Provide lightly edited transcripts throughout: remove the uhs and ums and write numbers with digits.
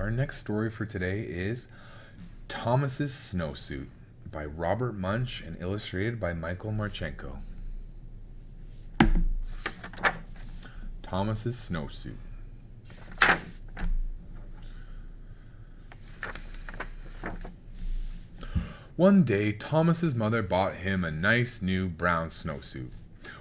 our next story for today is Thomas's Snowsuit by Robert Munsch and illustrated by Michael Marchenko. Thomas's Snowsuit. One day, Thomas's mother bought him a nice new brown snowsuit.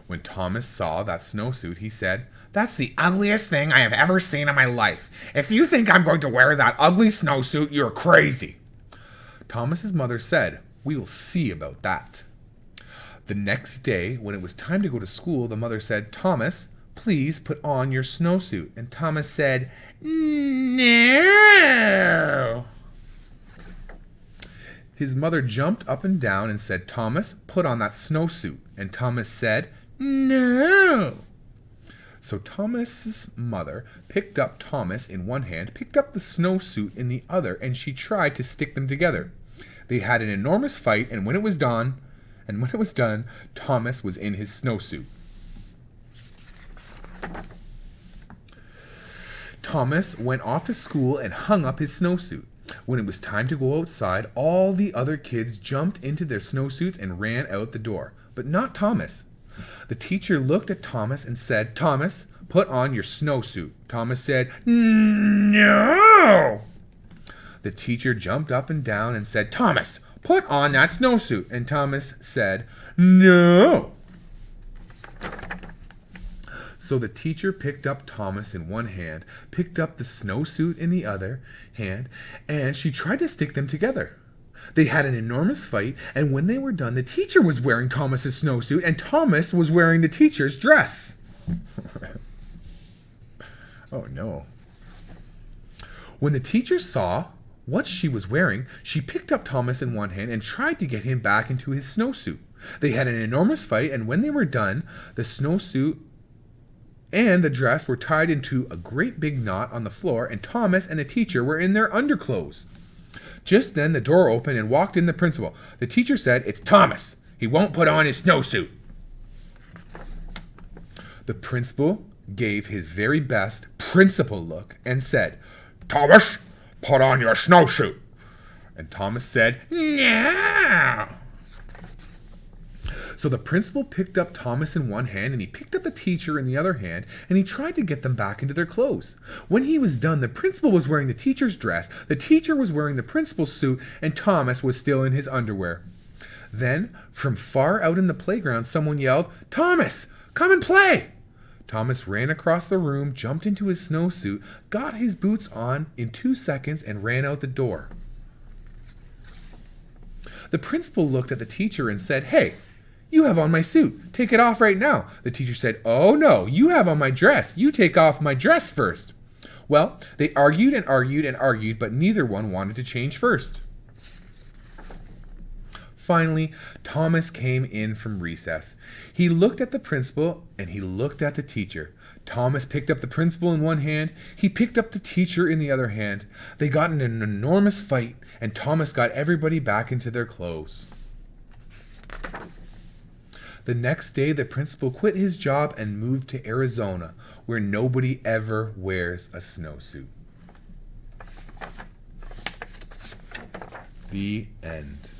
When Thomas saw that snowsuit, he said, "That's the ugliest thing I have ever seen in my life. If you think I'm going to wear that ugly snowsuit, you're crazy." Thomas's mother said, "We will see about that." The next day, when it was time to go to school, the mother said, "Thomas, please put on your snowsuit." And Thomas said, "No." His mother jumped up and down and said, "Thomas, put on that snowsuit." And Thomas said, "No." So Thomas's mother picked up Thomas in one hand, picked up the snowsuit in the other, and she tried to stick them together. They had an enormous fight, and when it was done, Thomas was in his snowsuit. Thomas went off to school and hung up his snowsuit. When it was time to go outside, all the other kids jumped into their snowsuits and ran out the door, but not Thomas. The teacher looked at Thomas and said, "Thomas, put on your snowsuit." Thomas said, "No." The teacher jumped up and down and said, "Thomas, put on that snowsuit." And Thomas said, "No." So the teacher picked up Thomas in one hand, picked up the snowsuit in the other hand, and she tried to stick them together. They had an enormous fight, and when they were done, the teacher was wearing Thomas's snowsuit, and Thomas was wearing the teacher's dress. Oh no. When the teacher saw what she was wearing, she picked up Thomas in one hand and tried to get him back into his snowsuit. They had an enormous fight, and when they were done, the snowsuit and the dress were tied into a great big knot on the floor, and Thomas and the teacher were in their underclothes. Just then the door opened and walked in the principal. The teacher said, "It's Thomas. He won't put on his snowsuit." The principal gave his very best principal look and said, "Thomas, put on your snowsuit." And Thomas said, "No." So the principal picked up Thomas in one hand, and he picked up the teacher in the other hand, and he tried to get them back into their clothes. When he was done, the principal was wearing the teacher's dress, the teacher was wearing the principal's suit, and Thomas was still in his underwear. Then, from far out in the playground, someone yelled, "Thomas, come and play!" Thomas ran across the room, jumped into his snowsuit, got his boots on in 2 seconds, and ran out the door. The principal looked at the teacher and said, "Hey, you have on my suit. Take it off right now." The teacher said, "Oh no, you have on my dress. You take off my dress first." Well, they argued and argued and argued, but neither one wanted to change first. Finally, Thomas came in from recess. He looked at the principal and he looked at the teacher. Thomas picked up the principal in one hand. He picked up the teacher in the other hand. They got in an enormous fight, and Thomas got everybody back into their clothes. The next day, the principal quit his job and moved to Arizona, where nobody ever wears a snowsuit. The end.